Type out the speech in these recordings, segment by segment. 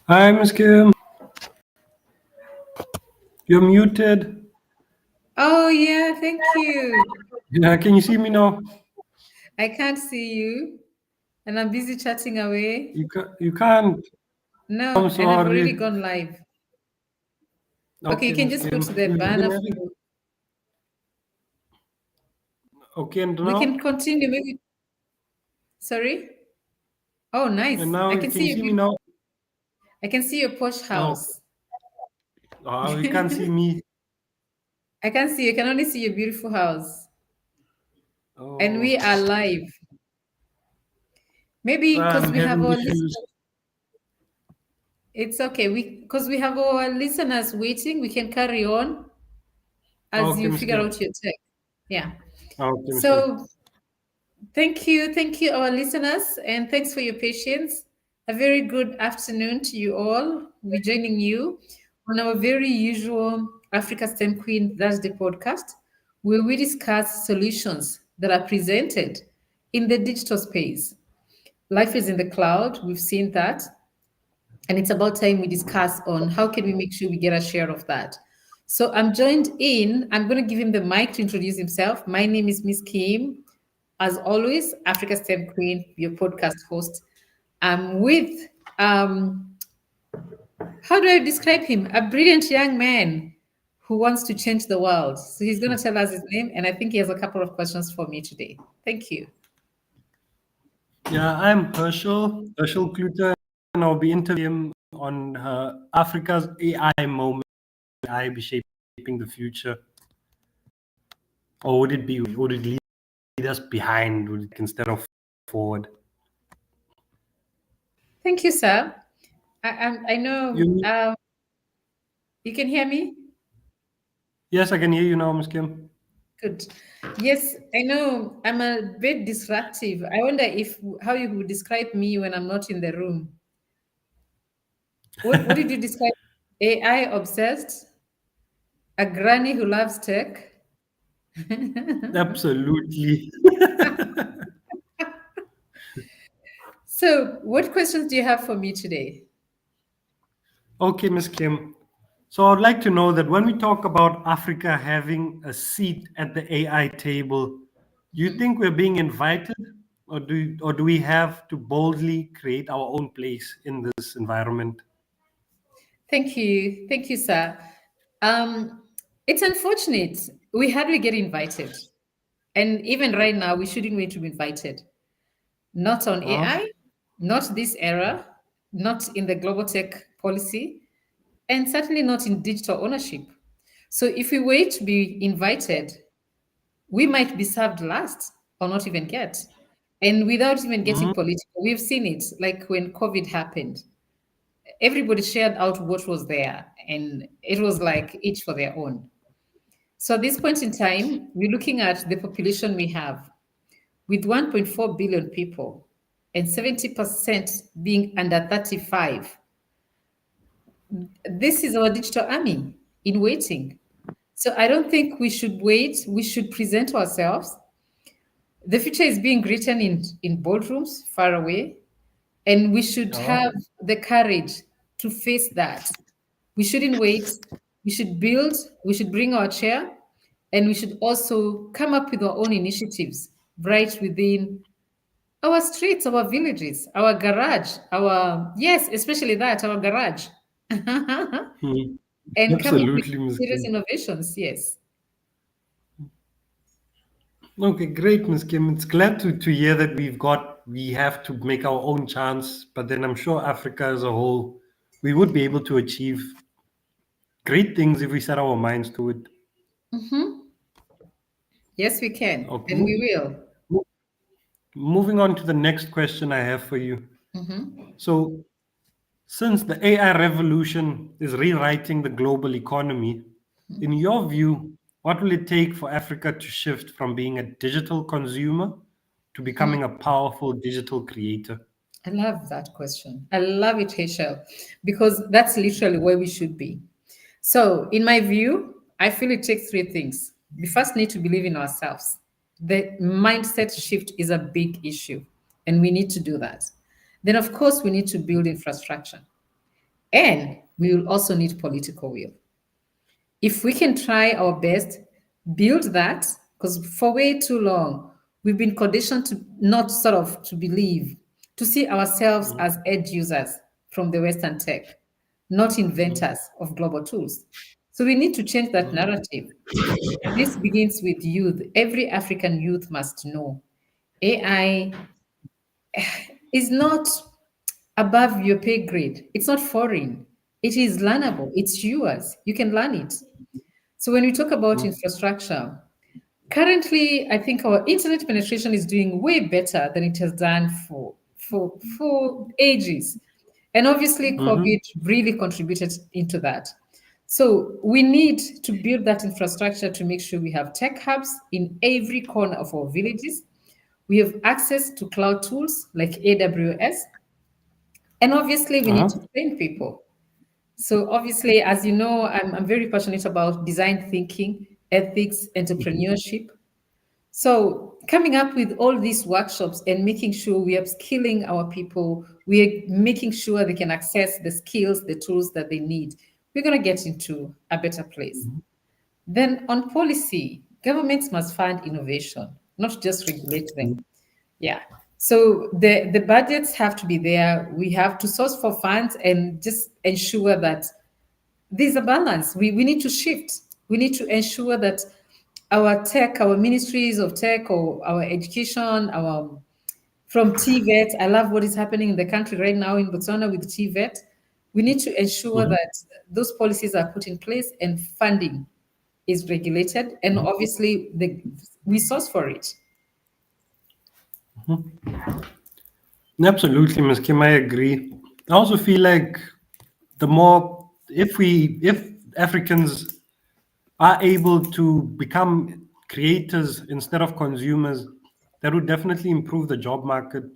Hi, Miss Kim. You're muted. Oh, yeah, thank you. Yeah, can you see me now? I can't see you, and I'm busy chatting away. You can't. No, I'm and I've already sorry. gone live. Okay, you Okay, can Miss just Kim. put the We've been banner. having. Okay, and We can now? continue. Maybe. Sorry. Oh, And nice. now, I can can you see see me you. now? I can see your posh Oh, house. you can't see me. I can see. You can only see your beautiful house, and Oh, we are live. Maybe because I'm we have having our issues. listeners. It's okay. Because we have our listeners waiting. We can carry on as Okay, you Miss figure Kim. out your tech. Yeah. Okay, Miss Kim. So thank you, our listeners, and thanks for your patience. A very good afternoon to you all. We're joining you on our very usual Africa STEM Queen Thursday podcast, where we discuss solutions that are presented in the digital space. Life is in the cloud, we've seen that, and it's about time we discuss on how can we make sure we get a share of that. So I'm going to give him the mic to introduce himself. My name is Miss Kim. As always, Africa STEM Queen, your podcast host. I'm with, how do I describe him? A brilliant young man who wants to change the world. So he's going to tell us his name, and I think he has a couple of questions for me today. Thank you. Yeah, I'm Herschel Kluter, and I'll be interviewing him on Africa's AI moment. AI be shaping the future, or would it be? Would it lead us behind instead of forward? Thank you, sir. I know You, you can hear me. yes, I can hear you now, Miss Kim. Good. Yes, I know I'm a bit disruptive. I wonder if how you would describe me when I'm not in the room. What did you describe? AI obsessed, a granny who loves tech. Absolutely. So, what questions do you have for me today? Okay, Miss Kim. So I'd like to know that when we talk about Africa having a seat at the AI table, do you think we're being invited, or do we have to boldly create our own place in this environment? Thank you, sir. It's unfortunate we hardly get invited, and even right now, we shouldn't wait to be invited. Not on Huh? AI, not this era, not in the global tech policy, and certainly not in digital ownership. So if we wait to be invited, we might be served last or not even get. And without even Mhm. getting political, we've seen it like when COVID happened. Everybody shared out what was there, and it was like each for their own. So at this point in time, we're looking at the population we have with 1.4 billion people and 70% being under 35. This is our digital army in waiting. So I don't think we should wait. We should present ourselves. The future is being written in boardrooms far away, and we should Yeah. have the courage to face that. We shouldn't wait. We should build, we should bring our chair, and we should also come up with our own initiatives right within our streets, our villages, our garage, yes, especially that, our garage. Mhm. And come up with Absolutely, Miss serious Kim. innovations, yes. Okay, great, Miss Kim. It's glad to hear that we have to make our own chance, but then I'm sure Africa as a whole, we would be able to achieve great things if we set our minds to it. Mhm. Yes, we can, Okay. and we will. Moving on to the next question I have for you. Mhm. So, since the AI revolution is rewriting the global economy, in your view, what will it take for Africa to shift from being a digital consumer to becoming a powerful digital creator? I love that question. I love it, Rachel, because that's literally where we should be. So, in my view, I feel it takes three things. We first need to believe in ourselves. The mindset shift is a big issue, and we need to do that. Then, of course, we need to build infrastructure. And we will also need political will. If we can try our best, build that, because for way too long, we've been conditioned to not sort of to believe, to see ourselves as edge users from the Western tech, not inventors of global tools. So we need to change that narrative. And this begins with youth. Every African youth must know AI is not above your pay grade. It's not foreign. It is learnable. It's yours. You can learn it. So when we talk about infrastructure, currently I think our internet penetration is doing way better than it has done for ages. And obviously COVID really contributed into that. So we need to build that infrastructure to make sure we have tech hubs in every corner of our villages. We have access to cloud tools like AWS. And obviously, we need to Uh-huh. train people. So, obviously, as you know, I'm very passionate about design thinking, ethics, entrepreneurship. So, coming up with all these workshops and making sure we are skilling our people, we are making sure they can access the skills, the tools that they need, we're going to get into a better place. Then, on policy, governments must fund innovation, not just regulate them. Yeah. So the budgets have to be there. We have to source for funds and just ensure that there's a balance. We need to shift. We need to ensure that our tech, our ministries of tech or our education, our from TVET, I love what is happening in the country right now in Botswana with TVET. We need to ensure that those policies are put in place and funding is regulated and obviously we source for it. Absolutely, Ms. Kim, I agree. I also feel like the more, if Africans are able to become creators instead of consumers, that would definitely improve the job market. It would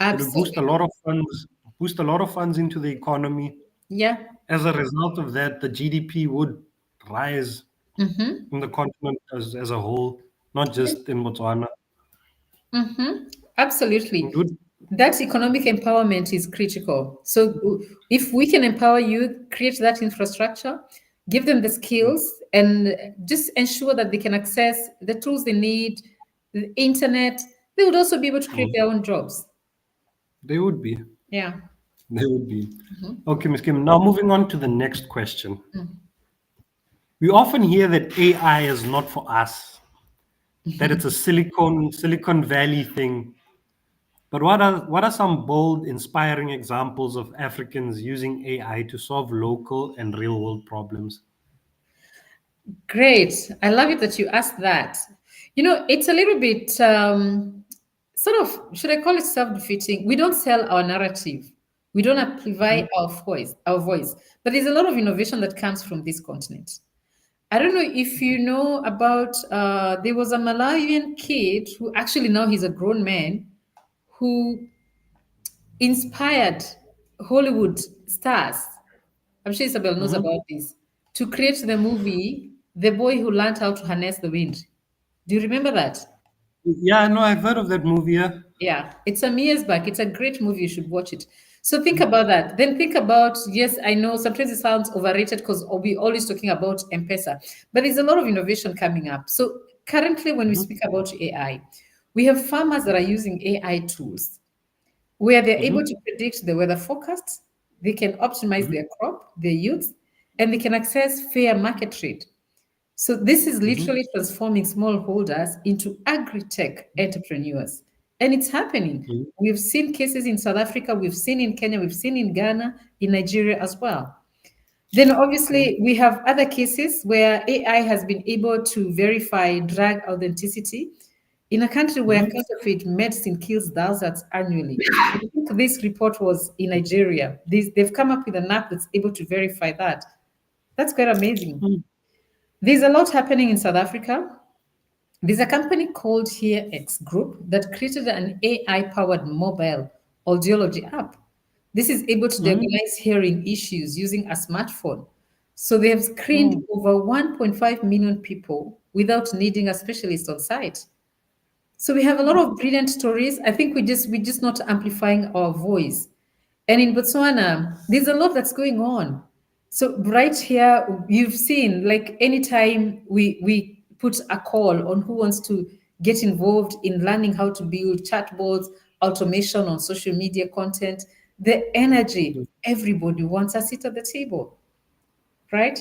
Absolutely. boost a lot of funds into the economy. Yeah. As a result of that, the GDP would rise in the continent as a whole, not just in Botswana. It Absolutely. would, That economic empowerment is critical. So if we can empower youth, create that infrastructure, give them the skills, and just ensure that they can access the tools they need, the internet, they would also be able to create their own jobs. they would be. Yeah. They would be. Okay, Ms. Kim. Now moving on to the next question. We often hear that AI is not for us, that it's a Silicon Valley thing. But what are some bold, inspiring examples of Africans using AI to solve local and real world problems? Great. I love it that you asked that. You know, it's a little bit sort of, should I call it self-defeating? We don't sell our narrative. We don't amplify our voice. But there's a lot of innovation that comes from this continent. I don't know if you know about there was a Malawian kid who actually now he's a grown man who inspired Hollywood stars. I'm sure Isabel knows Mhm. about this. To create the movie The Boy Who Learned How to Harness the Wind. Do you remember that? Yeah, no, I've heard of that movie. Yeah. Yeah, it's some years back. It's a great movie. You should watch it. So think about that. Then think about, yes, I know sometimes it sounds overrated because we always talking about M-Pesa, but there's a lot of innovation coming up. So currently, when we Mhm. speak about AI, we have farmers that are using AI tools where they're able to Mhm. predict the weather forecasts, they can optimize Mhm. their crop, their yields, and they can access fair market trade. So this is Mhm. literally transforming smallholders into agri-tech entrepreneurs. And it's happening. Mhm. We've seen cases in South Africa, we've seen in Kenya, we've seen in Ghana, in Nigeria as well. Then obviously we have other cases where AI has been able to verify drug authenticity in a country where Mhm. counterfeit medicine kills thousands annually. I think this report was in Nigeria. They've come up with an app that's able to verify that. That's quite amazing. Mhm. There's a lot happening in South Africa. There's a company called HearX Group that created an AI-powered mobile audiology app. This is able to Mhm. diagnose hearing issues using a smartphone. So they have screened Mhm. over 1.5 million people without needing a specialist on site. So we have a lot of brilliant stories. I think we just not amplifying our voice. And in Botswana, there's a lot that's going on. So right here, you've seen like anytime we put a call on who wants to get involved in learning how to build chatbots, automation on social media content, the energy, everybody wants a seat at the table, right?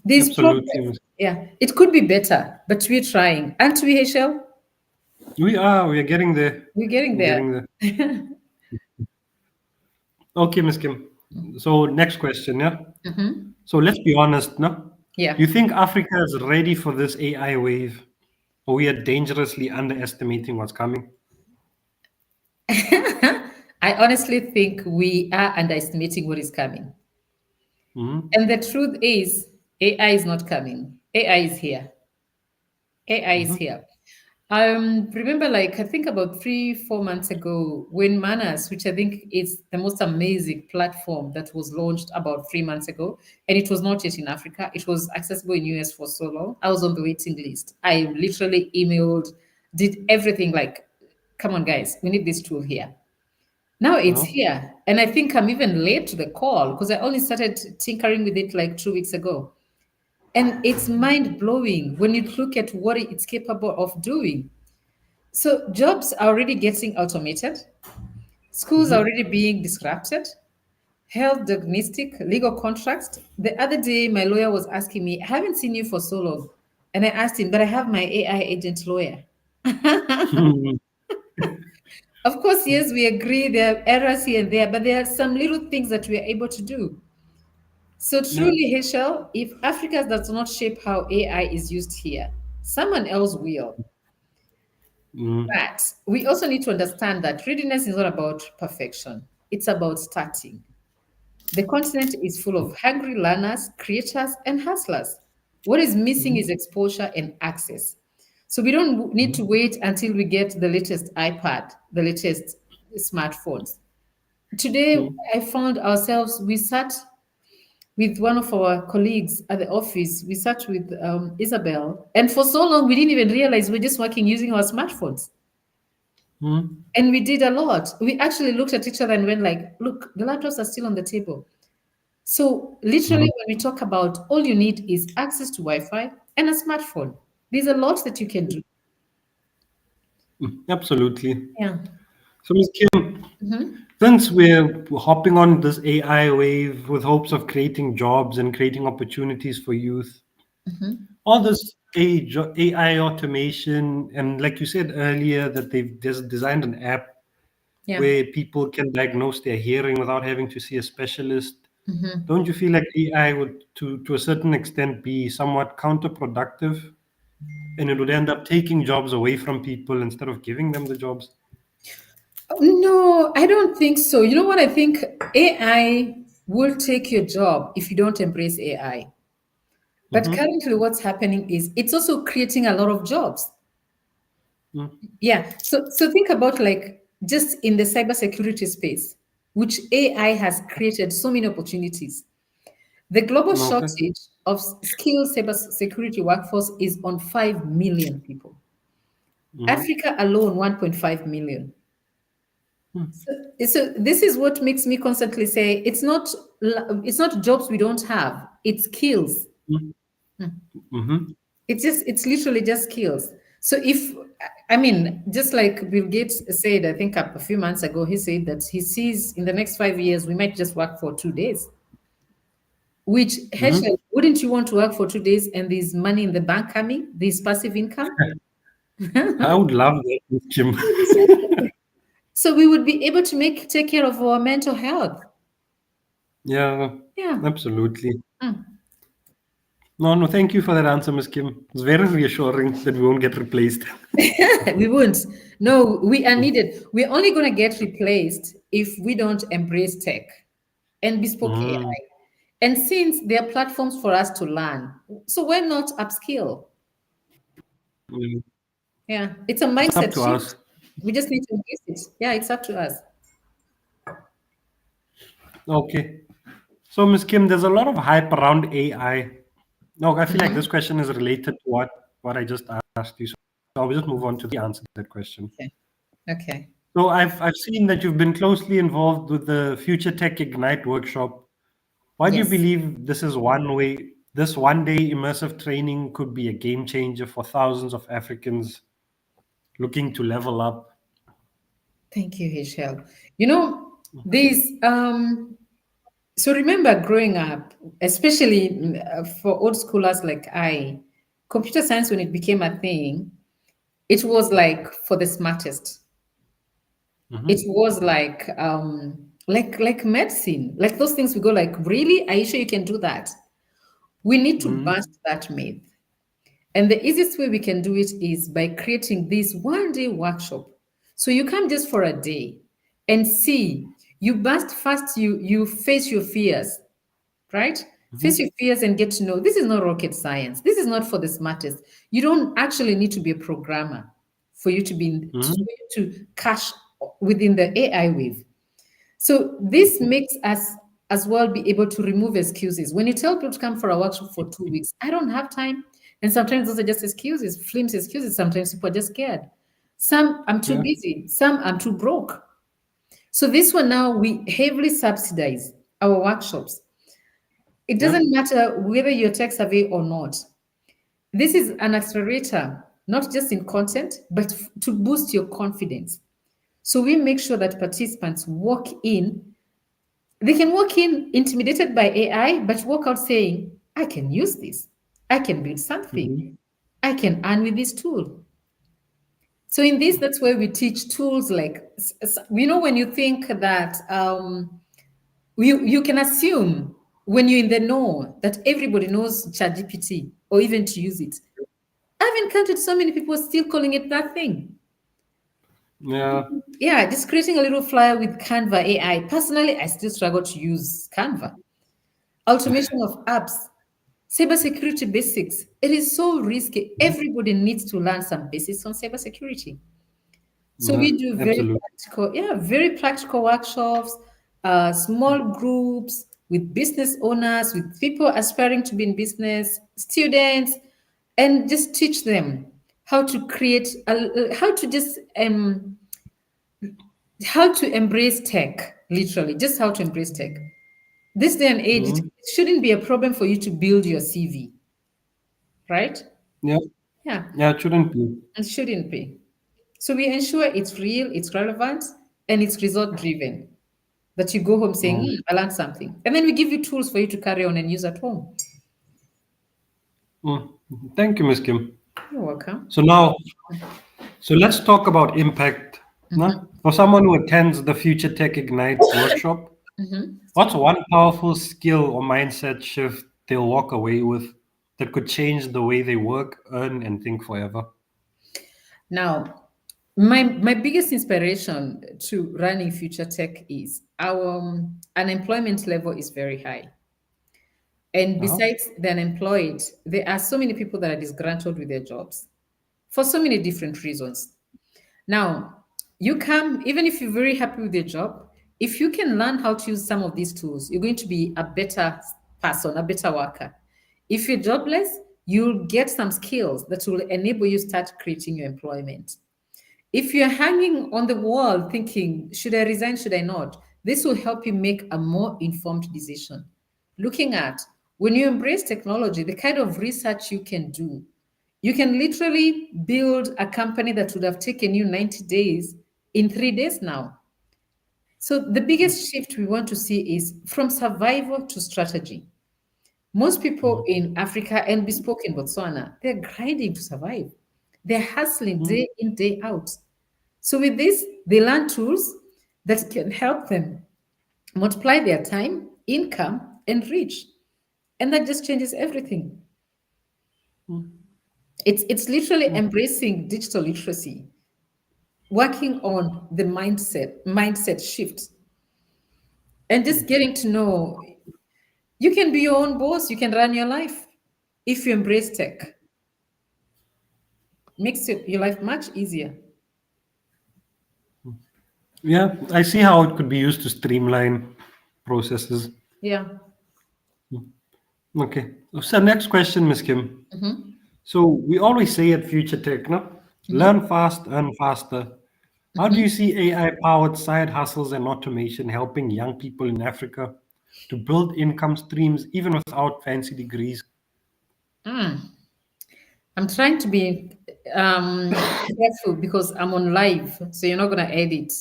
There's Absolutely. progress. Yeah, it could be better, but we're trying. Aren't we, Heshel? We are getting there. We're getting We're there. getting there. Okay, Ms. Kim. So next question, yeah. So let's be honest, no? Yeah. You think Africa is ready for this AI wave, or we are dangerously underestimating what's coming? I honestly think we are underestimating what is coming. Mhm. And the truth is, AI is not coming. AI is here. AI is Mhm. here. Remember, like I think about 3, 4 months ago, when Manas, which I think is the most amazing platform that was launched about 3 months ago, and it was not yet in Africa. It was accessible in US for so long. I was on the waiting list. I literally emailed, did everything like, come on, guys, we need this tool here. Now it's No? here. And I think I'm even late to the call because I only started tinkering with it like 2 weeks ago. And it's mind blowing when you look at what it's capable of doing. So jobs are already getting automated, schools are Mhm. already being disrupted, health diagnostic, legal contracts. The other day, my lawyer was asking me, I haven't seen you for so long. And I asked him, but I have my AI agent lawyer. Of course, yes, we agree there are errors here and there, but there are some little things that we are able to do. So Yeah. truly, Heshel, if Africa does not shape how AI is used here, someone else will. Mhm. But we also need to understand that readiness is not about perfection. It's about starting. The continent is full of hungry learners, creators, and hustlers. What is missing is Mhm. exposure and access. So we don't need to Mhm. wait until we get the latest iPad, the latest smartphones. Today, Mhm. I found ourselves, we sat with one of our colleagues at the office. We sat with Isabel, and for so long, we didn't even realize we're just working using our smartphones. Mhm. And we did a lot. We actually looked at each other and went like, look, the laptops are still on the table. So literally, Mhm. when we talk about all you need is access to Wi-Fi and a smartphone. There's a lot that you can do. Absolutely. Yeah. So, Ms. Kim, Mhm. since we're hopping on this AI wave with hopes of creating jobs and creating opportunities for youth, all this AI automation, and like you said earlier, that they've just designed an app Yeah. where people can diagnose their hearing without having to see a specialist. Don't you feel like AI would, to a certain extent, be somewhat counterproductive, and it would end up taking jobs away from people instead of giving them the jobs? No, I don't think so. You know what? I think AI will take your job if you don't embrace AI. But Mm-hmm. currently, what's happening is it's also creating a lot of jobs. Mm. Yeah. So think about like just in the cybersecurity space, which AI has created so many opportunities. The global Okay. shortage of skilled cybersecurity workforce is on 5 million people. Mm-hmm. Africa alone, 1.5 million. So this is what makes me constantly say it's not jobs we don't have, it's skills. Mm-hmm. It's literally just skills. So if I mean, just like Bill Gates said, I think a few months ago, he said that he sees in the next 5 years we might just work for 2 days. Which Mm-hmm. Heschel, wouldn't you want to work for 2 days and there's money in the bank coming, there's passive income? I would love that, Miss Kim. So we would be able to take care of our mental health. Yeah, Yeah. absolutely. Mm. No, no, thank you for that answer, Miss Kim. It's very reassuring that we won't get replaced. We won't. No, we are needed. We're only going to get replaced if we don't embrace tech and bespoke Mm. AI. And since there are platforms for us to learn, so why not upskill? Mm. Yeah, it's a It's up mindset to us. shift. We just need to embrace it. Yeah, it's up to us. Okay. So, Miss Kim, there's a lot of hype around AI. No, I feel like this Mhm. question is related to what I just asked you. So I'll just move on to the answer to that question. Okay. Okay. So I've seen that you've been closely involved with the Future Tech Ignite workshop. Why do you Yes. believe this one day immersive training could be a game changer for thousands of Africans looking to level up? Thank you, Michelle. You know, these so remember growing up, especially for old schoolers like computer science when it became a thing, it was like for the smartest. It Mm-hmm. was like medicine, like those things we go like, really? Are you sure you can do that? We need to Mm-hmm. bust that myth. And the easiest way we can do it is by creating this 1 day workshop. So you come just for a day and see. You bust first, you face your fears, right? Face Mm-hmm. your fears and get to know this is not rocket science. This is not for the smartest. You don't actually need to be a programmer for you to be Mm-hmm. to cash within the AI wave. So this makes us as well be able to remove excuses. When you tell people to come for a workshop for 2 weeks, I don't have time. And sometimes those are just excuses, flimsy excuses. Sometimes people are just scared. Some, I'm too Yeah. busy. Some, I'm too broke. So this one now, we heavily subsidize our workshops. It Yeah. doesn't matter whether you're tech savvy or not. This is an accelerator, not just in content, but to boost your confidence. So we make sure that participants walk in. They can walk in intimidated by AI, but walk out saying, I can use this. I can build something. Mm-hmm. I can earn with this tool. So in this, that's where we teach tools like, when you think that you can assume when you're in the know that everybody knows ChatGPT or even to use it. I've encountered so many people still calling it that thing. Yeah. Yeah, just creating a little flyer with Canva AI. Personally, I still struggle to use Canva. Automation of apps, cybersecurity basics. It is so risky. Everybody needs to learn some basics on cybersecurity. So Yeah. we do Absolutely. very practical workshops, small groups with business owners, with people aspiring to be in business, students, and just teach them how to create, how to just how to embrace tech. Literally, just how to embrace tech. This day and age, it Mm-hmm. shouldn't be a problem for you to build your CV, right? Yeah. Yeah, Yeah. It shouldn't be. it shouldn't be. So we ensure it's real, it's relevant, and it's result driven. That you go home saying, Mm. I learned something. And then we give you tools for you to carry on and use at home. Mm. Thank you, Miss Kim. You're welcome. So now, so let's talk about impact. No? For someone who attends the Future Tech Ignite workshop, what's one powerful skill or mindset shift they'll walk away with that could change the way they work, earn, and think forever? Now, my biggest inspiration to running future tech is our unemployment level is very high. And Uh-huh. besides the unemployed, there are so many people that are disgruntled with their jobs for so many different reasons. Now, you come, even if you're very happy with your job, if you can learn how to use some of these tools, you're going to be a better person, a better worker. If you're jobless, you'll get some skills that will enable you start creating your employment. If you're hanging on the wall thinking, should I resign, should I not? This will help you make a more informed decision. Looking at when you embrace technology, the kind of research you can do. You can literally build a company that would have taken you 90 days in 3 days now. So, the biggest shift we want to see is from survival to strategy. Most people in Africa and bespoke in Botswana, they're grinding to survive. They're hustling Mm. day in, day out. So with this, they learn tools that can help them multiply their time, income, and reach. And that just changes everything. It's literally embracing digital literacy, working on the mindset shift, and just getting to know you can be your own boss, you can run your life if you embrace tech. Makes your life much easier. Yeah, I see how it could be used to streamline processes. Yeah. Okay. So next question, Miss Kim. Mhm. So we always say at Future Tech, no? Mhm. Learn fast, earn faster. How do you see AI powered side hustles and automation helping young people in Africa to build income streams even without fancy degrees? Mm. I'm trying to be careful because I'm on live, so you're not going to edit.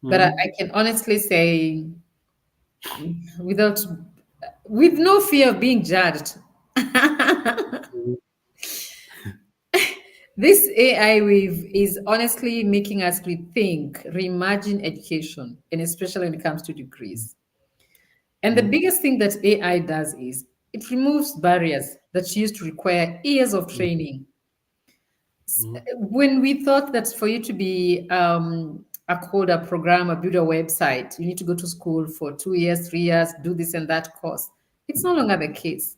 But I Mhm. can honestly say, without, with no fear of being judged, this AI wave is honestly making us rethink, reimagine education, and especially when it comes to degrees. And the Mhm. biggest thing that AI does is it removes barriers that used to require years of training. Mhm. When we thought that for you to be a coder, programmer, build a website, you need to go to school for 2 years, 3 years, do this and that course, it's no longer the case.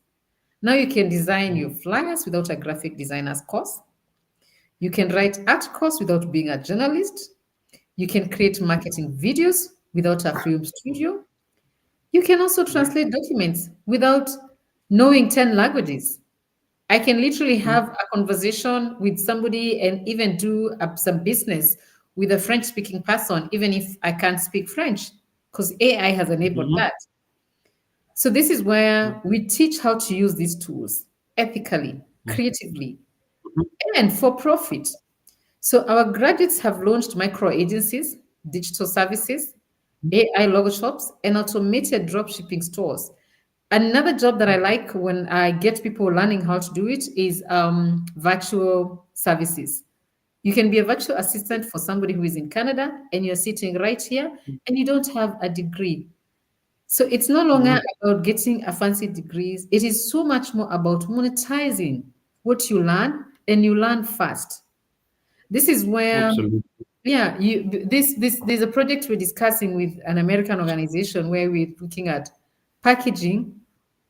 Now you can design your Mhm. flyers without a graphic designer's course. You can write articles without being a journalist. You can create marketing videos without a film studio. You can also Mhm. translate documents without knowing 10 languages. I can literally have Mhm. a conversation with somebody and even do some business with a French speaking person, even if I can't speak French, because AI has enabled Mhm. that. So, this is where we teach how to use these tools ethically, creatively, and for profit. So, our graduates have launched micro agencies, digital services, AI logo shops, and automated dropshipping stores. Another job that I like when I get people learning how to do it is virtual services. You can be a virtual assistant for somebody who is in Canada and you're sitting right here and you don't have a degree. So it's no longer Mhm. about getting a fancy degrees. It is so much more about monetizing what you learn and you learn fast. This is where, Absolutely. yeah, this there's a project we're discussing with an American organization where we're looking at packaging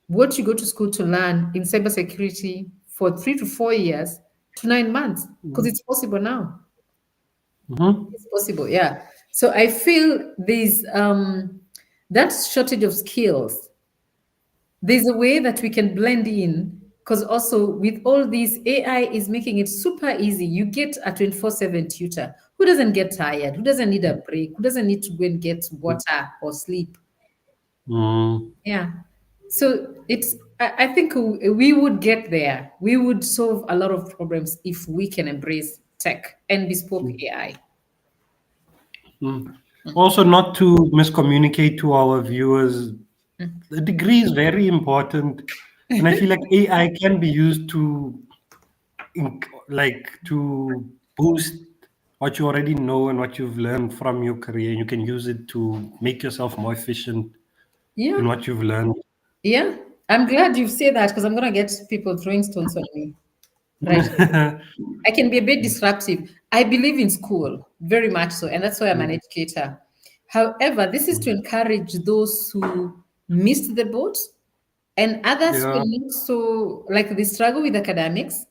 what you go to school to learn in cybersecurity for 3 to 4 years to 9 months, because Mhm. it's possible now. Mhm. It's possible, yeah. So I feel there's that shortage of skills. There's a way that we can blend in because also with all these AI is making it super easy. You get a 24/7 tutor who doesn't get tired, who doesn't need a break, who doesn't need to go and get water or sleep. Mhm. Yeah. So I think we would get there. We would solve a lot of problems if we can embrace tech and bespoke AI. Mhm. Also, not to miscommunicate to our viewers, the degree is very important, and I feel like AI can be used to to boost what you already know and what you've learned from your career. You can use it to make yourself more efficient Yeah. in what you've learned. Yeah. I'm glad you say that because I'm going to get people throwing stones on me. Right. I can be a bit disruptive. I believe in school very much so, and that's why I'm an educator. However, this is to encourage those who missed the boat and others who Yeah. are not so like they struggle with academics.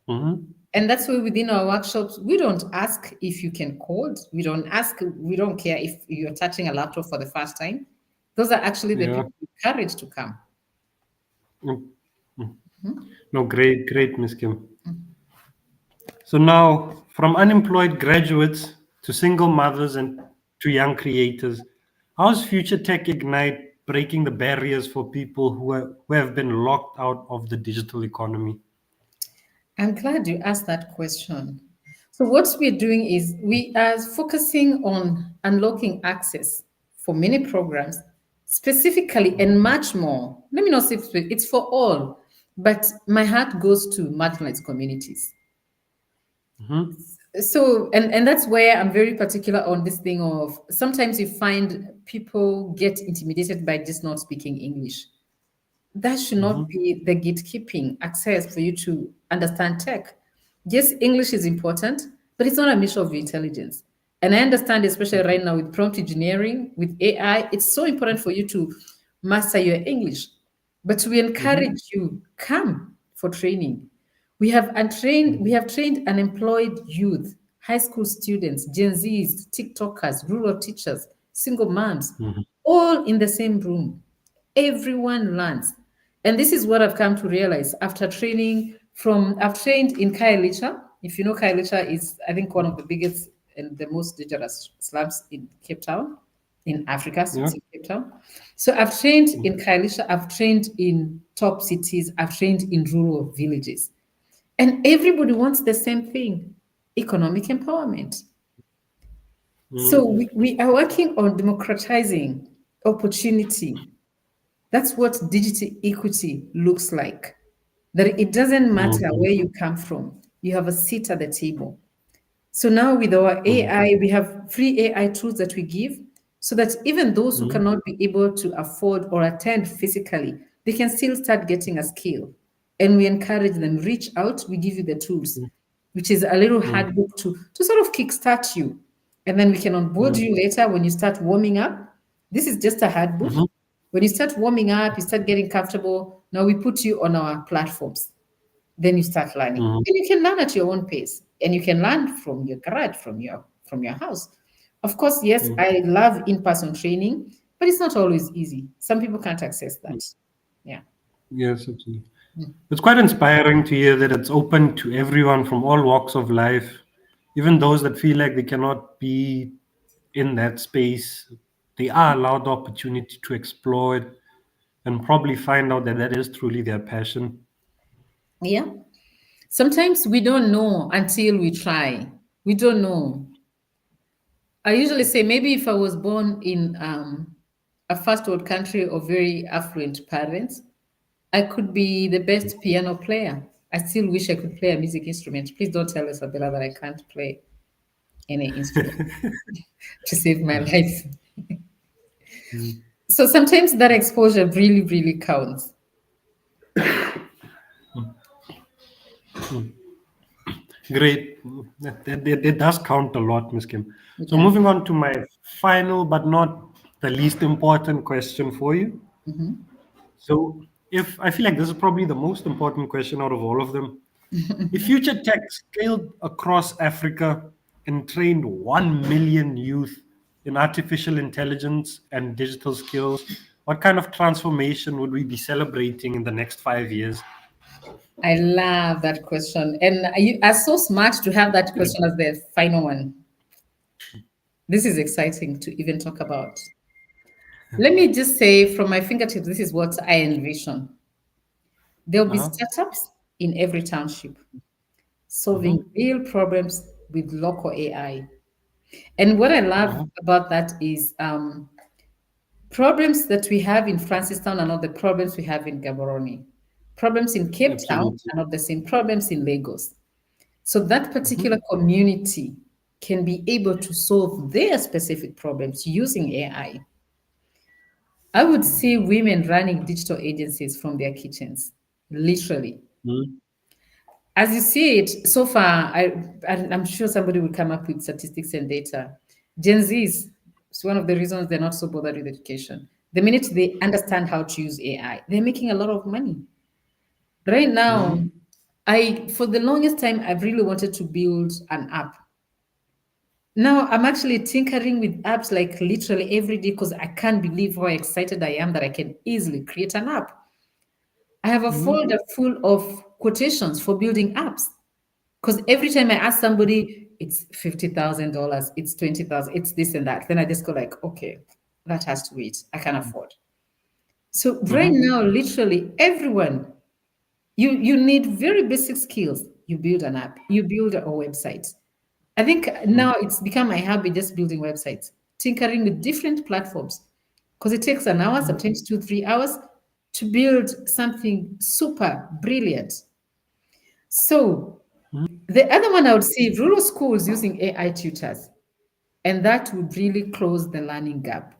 Mhm. And that's why within our workshops, we don't ask if you can code. We don't care if you're touching a laptop for the first time. Those are actually the Yeah. people with courage to come. Mm. Mm. No, great, Miss Kim. So now, from unemployed graduates to single mothers and to young creators, how's Future Tech Ignite breaking the barriers for people who have been locked out of the digital economy? I'm glad you asked that question. So, what we're doing is we are focusing on unlocking access for many programs, specifically and much more. Let me not say it's for all, but my heart goes to marginalized communities. Mhm. So, and that's where I'm very particular on this thing of sometimes you find people get intimidated by just not speaking English. That should not Mhm. be the gatekeeping access for you to understand tech. Yes, English is important, but it's not a measure of intelligence. And I understand, especially right now with prompt engineering, with AI, it's so important for you to master your English. But we Mhm. encourage you, come for training. We have trained unemployed youth, high school students, Gen Zs, TikTokers, rural teachers, single moms, Mhm. all in the same room. Everyone learns. And this is what I've come to realize after training I've trained in Kailicha. If you know, Khayelitsha is, I think, one of the biggest and the most dangerous slums in Cape Town, in Africa, so Yeah. it's in Cape Town. So I've trained in Khayelitsha, I've trained in top cities, I've trained in rural villages. And everybody wants the same thing, economic empowerment. So Mm, we are working on democratizing opportunity. That's what digital equity looks like. That it doesn't matter mm, where you come from, you have a seat at the table. So now with our mm, AI, we have free AI tools that we give so that even those who mm, cannot be able to afford or attend physically, they can still start getting a skill. And we encourage them, reach out, we give you the tools, which is a little mm, handbook to sort of kickstart you. And then we can onboard mm, you later when you start warming up. This is just a handbook. mhm, When you start warming up, you start getting comfortable. Now we put you on our platforms, then you start learning, mhm, and you can learn at your own pace, and you can learn from your garage, from your house. Of course, yes, mm. I love in-person training, but it's not always easy. Some people can't access that. Yeah. Yes, absolutely. It's quite inspiring to hear that it's open to everyone from all walks of life, even those that feel like they cannot be in that space. They are allowed the opportunity to explore it and probably find out that that is truly their passion. Yeah, sometimes we don't know until we try. We don't know. I usually say maybe if I was born in a first world country of very affluent parents, I could be the best piano player. I still wish I could play a music instrument. Please don't tell Isabella that I can't play any instrument to save my life. Mm, So sometimes that exposure really, really counts. mm. Great. That does count a lot, Ms. Kim. It So does. moving on to my final but not the least important question for you. Mhm. So if I feel like this is probably the most important question out of all of them. If future tech scaled across Africa and trained 1 million youth in artificial intelligence and digital skills, what kind of transformation would we be celebrating in the next 5 years? I love that question. And you are so smart to have that question as the final one. This is exciting to even talk about. Let me just say from my fingertips, this is what I envision. There'll be Uh-huh. startups in every township solving Uh-huh. real problems with local AI. And what I love Uh-huh. about that is problems that we have in Francistown are not the problems we have in Gaborone. Problems in Cape Town Absolutely. are not the same problems in Lagos. So that Mhm. particular community can be able to solve their specific problems using AI. I would see women running digital agencies from their kitchens, literally. Mhm. As you see it, so far, I'm sure somebody will come up with statistics and data. Gen Zs, it's one of the reasons they're not so bothered with education. The minute they understand how to use AI, they're making a lot of money. Right now, Mhm. for the longest time, I've really wanted to build an app. Now I'm actually tinkering with apps like literally every day because I can't believe how excited I am that I can easily create an app. I have a Mhm. folder full of quotations for building apps. Because every time I ask somebody, it's $50,000, it's 20,000, it's this and that. Then I just go like, okay, that has to wait. I can afford. So right Mhm. now, literally everyone, you need very basic skills. You build an app, you build a website. I think now it's become my habit just building websites, tinkering with different platforms. Because it takes an hour, Mhm. sometimes 2, 3 hours to build something super brilliant. So the other one I would see rural schools using AI tutors, and that would really close the learning gap.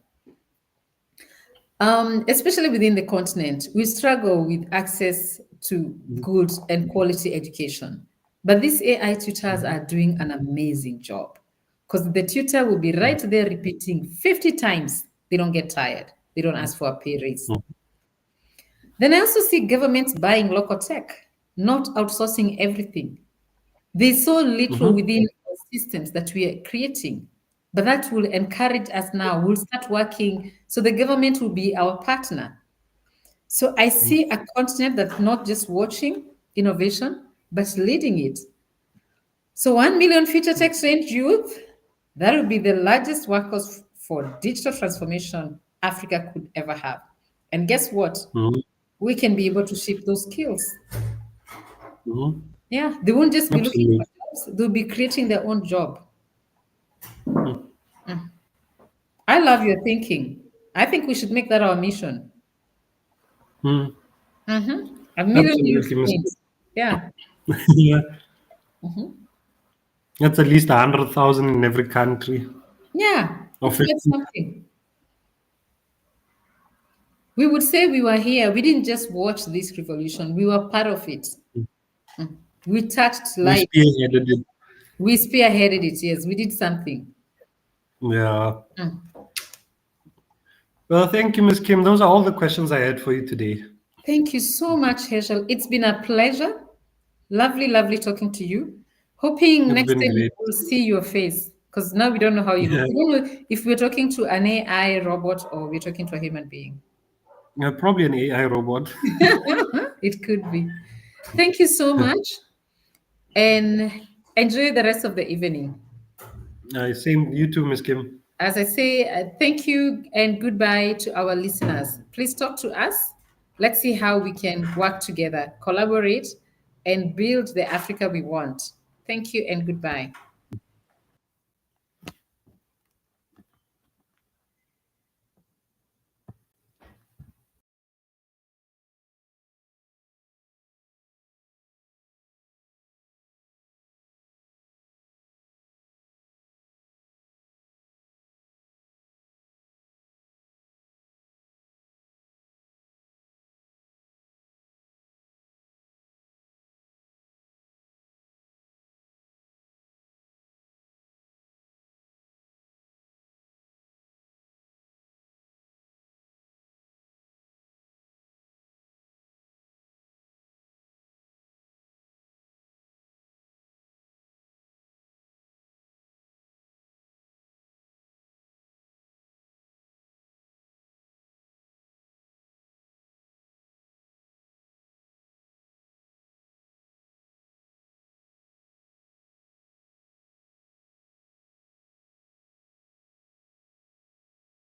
Especially within the continent, we struggle with access to good and quality education. But these AI tutors Mhm. are doing an amazing job because the tutor will be right there repeating 50 times. They don't get tired. They don't ask for a pay raise. Mhm. Then I also see governments buying local tech, not outsourcing everything. There's so little Mhm. within our systems that we are creating, but that will encourage us now. We'll start working, so the government will be our partner. So I see a continent that's not just watching innovation, but leading it. So 1 million future tech trained youth, that would be the largest workforce for digital transformation Africa could ever have. And guess what? Mhm. We can be able to shape those skills. Mhm. Yeah, they won't just be looking for Absolutely. jobs, they'll be creating their own job. Mm. I love your thinking. I think we should make that our mission. Mm. Mm-hmm. A million youth Absolutely, Miss trained. Yeah. Kim. Yeah. Mm-hmm. That's at least 100,000 in every country. Yeah, Or it's quite 50. something. We would say we were here. We didn't just watch this revolution, we were part of it. We touched We lives. spearheaded it. We spearheaded it. Yes, we did something. Yeah. Mm. Well, thank you, Miss Kim. Those are all the questions I had for you today. Thank you so much, Herschel. It's been a pleasure. Lovely, lovely talking to you. Hoping It's next been time we great. will see your face because now we don't know how you look. Yeah. We don't know if we're talking to an AI robot or we're talking to a human being. Yeah, probably an AI robot. It could be. Thank you so much and enjoy the rest of the evening. Same, you too, Miss Kim. As I say, thank you and goodbye to our listeners. Please talk to us. Let's see how we can work together, collaborate, and build the Africa we want. Thank you and goodbye.